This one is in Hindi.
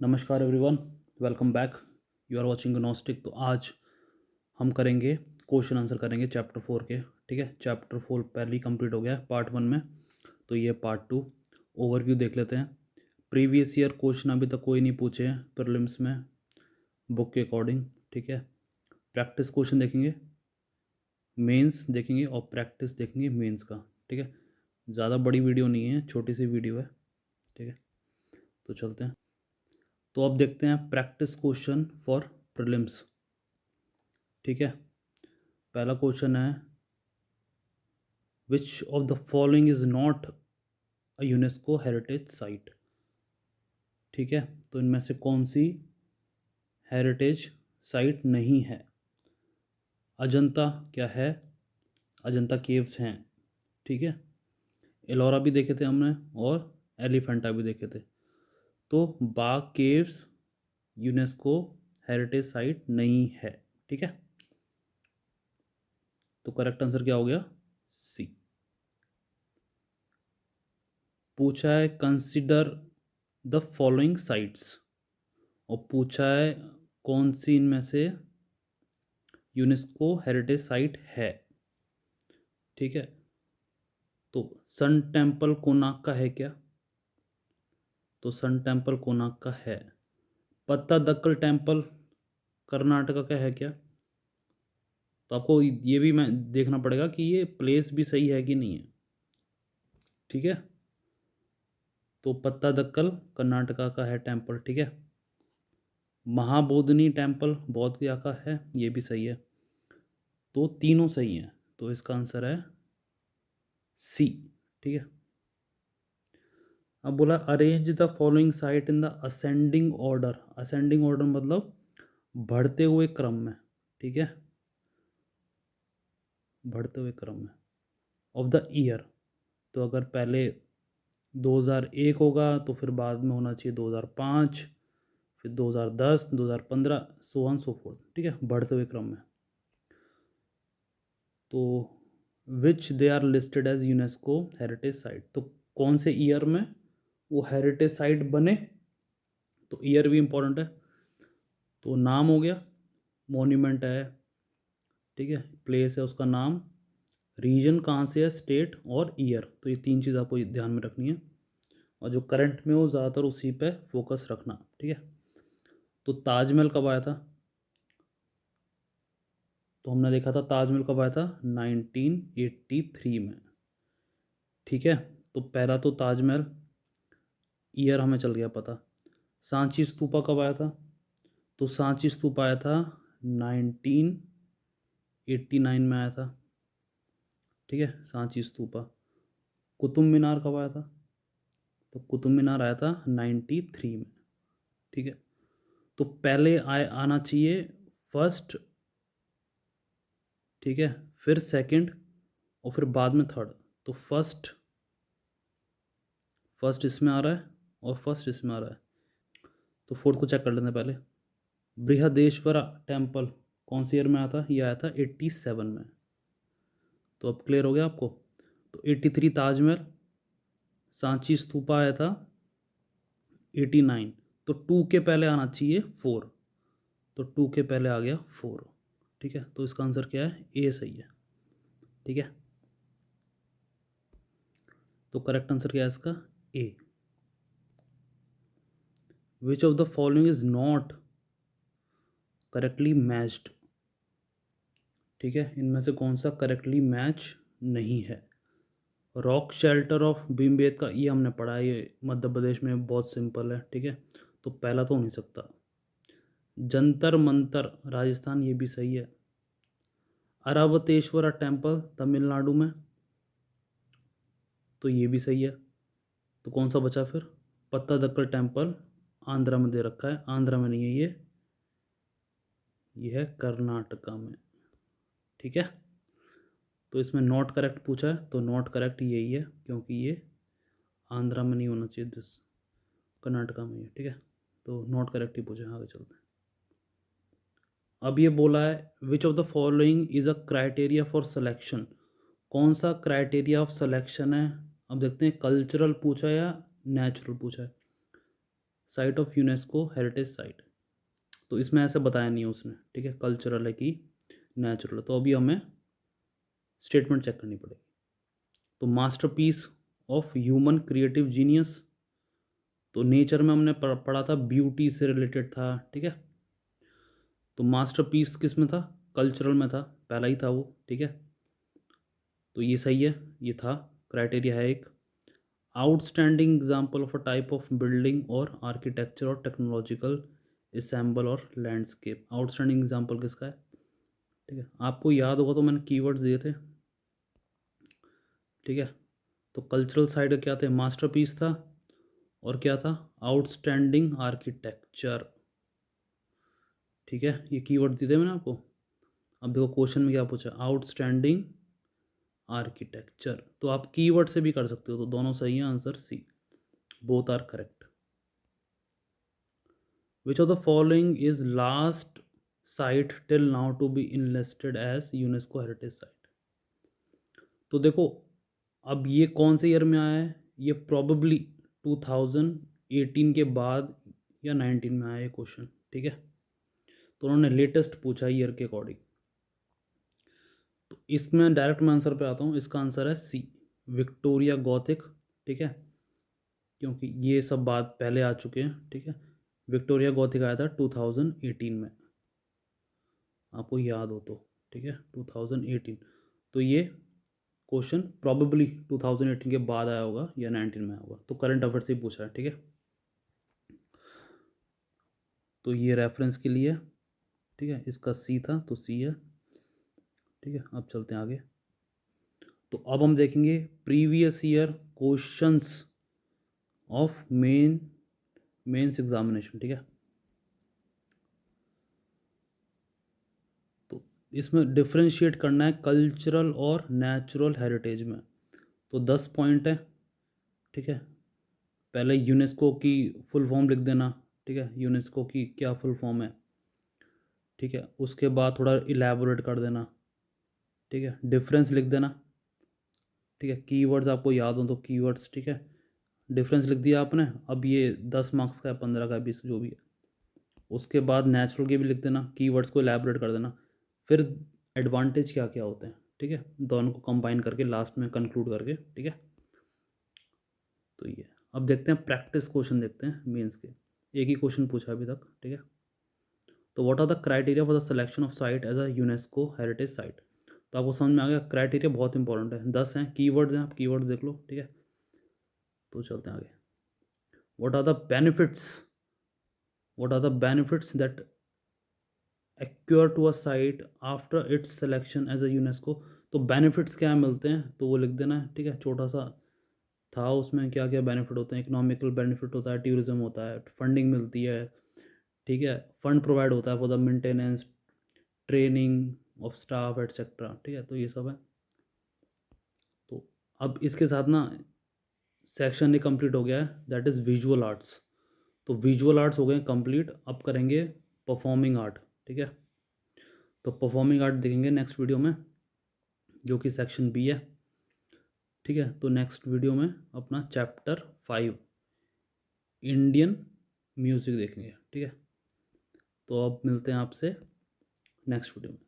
नमस्कार everyone, welcome back. You are watching Gnostic. तो आज हम करेंगे क्वेश्चन आंसर करेंगे चैप्टर 4 के। ठीक है, चैप्टर 4 पहले ही कंप्लीट हो गया है पार्ट 1 में, तो ये पार्ट 2 ओवरव्यू देख लेते हैं। प्रीवियस ईयर क्वेश्चन अभी तक कोई नहीं पूछे हैं प्रीलिम्स में बुक के अकॉर्डिंग। ठीक है, प्रैक्टिस क्वेश्चन देखेंगे, मेंस देखेंगे और प्रैक्टिस देखेंगे मेंस का। ठीक है, ज़्यादा बड़ी वीडियो नहीं है, छोटी सी वीडियो है। ठीक है, तो चलते हैं। तो अब देखते हैं प्रैक्टिस क्वेश्चन फॉर प्रीलिम्स। ठीक है, पहला क्वेश्चन है विच of the following is not a UNESCO heritage site. ठीक है, तो इनमें से कौन सी हेरिटेज साइट नहीं है। अजंता क्या है, अजंता केव्स हैं। ठीक है, एलोरा भी देखे थे हमने और एलिफेंटा भी देखे थे। तो बाग केव्स यूनेस्को हेरिटेज साइट नहीं है। ठीक है, तो करेक्ट आंसर क्या हो गया, सी। पूछा है कंसिडर द फॉलोइंग साइट्स, और पूछा है कौन सी इनमें से यूनेस्को हेरिटेज साइट है। ठीक है, तो सन टेम्पल कोणार्क का है क्या, तो सन टेम्पल कोणार्क का है। पत्तादक्कल टेम्पल कर्नाटका का है क्या, तो आपको ये भी मैं देखना पड़ेगा कि ये प्लेस भी सही है कि नहीं है। ठीक है, तो पत्तादक्कल कर्नाटका का है टेम्पल। ठीक है, महाबोधिनी टेम्पल बौद्ध गया का है, ये भी सही है। तो तीनों सही हैं, तो इसका आंसर है सी। ठीक है, अब बोला arrange the following site in the ascending order. Ascending order मतलब बढ़ते हुए क्रम में। ठीक है, बढ़ते हुए क्रम में ऑफ द ईयर। तो अगर पहले 2001 होगा तो फिर बाद में होना चाहिए 2005, फिर 2010, 2015, सो ऑन सो फोर्थ। ठीक है, बढ़ते हुए क्रम में। तो which they are listed as UNESCO heritage site, तो कौन से ईयर में वो हेरिटेज साइट बने, तो ईयर भी इम्पोर्टेंट है। तो नाम हो गया, मॉन्यूमेंट है, ठीक है, प्लेस है उसका नाम, रीजन कहाँ से है, स्टेट और ईयर। तो ये तीन चीज़ आपको ध्यान में रखनी है, और जो करंट में हो ज़्यादातर उसी पे फोकस रखना। ठीक है, तो ताजमहल कब आया था, तो हमने देखा था ताजमहल कब आया था 1983 में। ठीक है, तो पहला तो ताजमहल ईयर हमें चल गया पता। सांची स्तूपा कब आया था, तो सांची स्तूपा आया था 1989 में आया था। ठीक है, सांची स्तूपा। कुतुब मीनार कब आया था, तो कुतुब मीनार आया था 93 में। ठीक है, तो पहले आना चाहिए फर्स्ट, ठीक है, फिर सेकंड और फिर बाद में थर्ड। तो फर्स्ट इसमें आ रहा है और फर्स्ट इसमें आ रहा है, तो फोर्थ को चेक कर लेते हैं पहले। बृहदेश्वरा टेम्पल कौन सी ईयर में आया था, ये आया था 87 में। तो अब क्लियर हो गया आपको। तो 83 ताजमहल, सांची स्तूपा आया था 89, तो 2 के पहले आना चाहिए 4, तो 2 के पहले आ गया 4। ठीक है, तो इसका आंसर क्या है, ए सही है। ठीक है, तो करेक्ट आंसर क्या है इसका, A. Which of the following is not correctly matched. ठीक है, इनमें से कौन सा करेक्टली मैच नहीं है। रॉक शेल्टर ऑफ भीमबेटका, ये हमने पढ़ा है, ये मध्य प्रदेश में बहुत सिंपल है। ठीक है, तो पहला तो हो नहीं सकता। जंतर मंतर राजस्थान, ये भी सही है। अरावतेश्वरा टेम्पल तमिलनाडु में, तो ये भी सही है। तो कौन सा बचा फिर, पत्तादक्कल टेम्पल आंध्रा में दे रखा है, आंध्रा में नहीं है ये है कर्नाटका में। ठीक है, तो इसमें नॉट करेक्ट पूछा है, तो नॉट करेक्ट यही है, क्योंकि ये आंध्रा में नहीं होना चाहिए, दिस कर्नाटका में है। ठीक है, तो नॉट करेक्ट ही पूछा है, आगे चलते हैं। अब ये बोला है विच of the following is a criteria for selection, कौन सा क्राइटेरिया ऑफ सिलेक्शन है। अब देखते हैं कल्चरल पूछा है या नेचुरल पूछा है। Site of UNESCO heritage site, तो इसमें ऐसे बताया नहीं है उसने, ठीक है, कल्चरल है कि नेचुरल है, तो अभी हमें स्टेटमेंट चेक करनी पड़ेगी। तो masterpiece of human creative genius, तो नेचर में हमने पढ़ा था ब्यूटी से रिलेटेड था, ठीक है। तो मास्टरपीस किस में था, कल्चरल में था, पहला ही था वो, ठीक है। तो ये सही है, ये था, क्राइटेरिया है एक। Outstanding example of a type of building और आर्किटेक्चर और टेक्नोलॉजिकल असेंबल और लैंडस्केप, आउटस्टैंडिंग एग्जाम्पल किसका है, ठीक है। आपको याद होगा तो मैंने कीवर्ड्स दिए थे, ठीक है। तो कल्चरल साइड क्या थे, मास्टरपीस था, और क्या था, आउटस्टैंडिंग आर्किटेक्चर, ठीक है। ये कीवर्ड दिए थे मैंने आपको। अब देखो क्वेश्चन में क्या पूछा, आउटस्टैंडिंग आर्किटेक्चर, तो आप कीवर्ड से भी कर सकते हो, तो दोनों सही है, answer C, both are correct. Which of the following is last site till now to be enlisted as UNESCO heritage site, तो देखो अब ये कौन से ईयर में आया है, ये प्रॉबेबली 2018 के बाद या 19 में आया है क्वेश्चन, ठीक है। तो उन्होंने लेटेस्ट पूछा ईयर के अकॉर्डिंग, तो इसमें डायरेक्ट मैं आंसर पे आता हूँ, इसका आंसर है सी, विक्टोरिया गॉथिक, ठीक है, क्योंकि ये सब बात पहले आ चुके हैं, ठीक है। विक्टोरिया गॉथिक आया था 2018 में, आपको याद हो तो, ठीक है, 2018, तो ये क्वेश्चन प्रॉबेबली 2018 के बाद आया होगा या 19 में आया होगा, तो करंट अफेयर से ही पूछा है, ठीक है। तो ये रेफरेंस के लिए, ठीक है, इसका सी था तो सी है, ठीक है। अब चलते हैं आगे। तो अब हम देखेंगे previous year questions of mains examination, ठीक है। तो इसमें डिफ्रेंशिएट करना है कल्चरल और नेचुरल हेरिटेज में, तो 10 पॉइंट है, ठीक है। पहले यूनेस्को की फुल फॉर्म लिख देना, ठीक है, यूनेस्को की क्या फुल फॉर्म है, ठीक है। उसके बाद थोड़ा इलेबोरेट कर देना, ठीक है, डिफरेंस लिख देना, ठीक है। कीवर्ड्स आपको याद हो तो कीवर्ड्स, ठीक है, डिफरेंस लिख दिया आपने। अब ये 10 मार्क्स का है, 15 का, 20 जो भी है। उसके बाद नेचुरल के भी लिख देना, कीवर्ड्स को इलेबोरेट कर देना, फिर एडवांटेज क्या क्या होते हैं, ठीक है, दोनों को कंबाइन करके लास्ट में कंक्लूड करके, ठीक है। तो ये अब देखते हैं प्रैक्टिस क्वेश्चन, देखते हैं मेंस के, एक ही क्वेश्चन पूछा अभी तक, ठीक है। तो what are the criteria for the selection of site as a UNESCO heritage site, तो आपको समझ में आ गया, क्राइटेरिया बहुत इंपॉर्टेंट है, 10 हैं, कीवर्ड्स हैं, आप कीवर्ड्स देख लो, ठीक है। तो चलते हैं आगे। What are the benefits, what are the benefits that accrue to a site after its selection as a UNESCO, तो बेनिफिट्स क्या मिलते हैं, तो वो लिख देना है, ठीक है। छोटा सा था उसमें क्या क्या बेनिफिट होते हैं, इकोनॉमिकल बेनिफिट होता है, टूरिज्म होता है, फंडिंग मिलती है, ठीक है, फंड प्रोवाइड होता है for the maintenance, training of staff etcetera, ठीक है। तो ये सब है। तो अब इसके साथ ना सेक्शन ही कंप्लीट हो गया है, दैट इज़ विजुअल आर्ट्स, तो विजुअल आर्ट्स हो गए कंप्लीट, अब करेंगे परफॉर्मिंग आर्ट, ठीक है। तो परफॉर्मिंग आर्ट देखेंगे नेक्स्ट वीडियो में, जो कि सेक्शन बी है, ठीक है। तो नेक्स्ट वीडियो में अपना चैप्टर 5 इंडियन म्यूज़िक देखेंगे, ठीक है। तो अब मिलते हैं आपसे नेक्स्ट वीडियो में।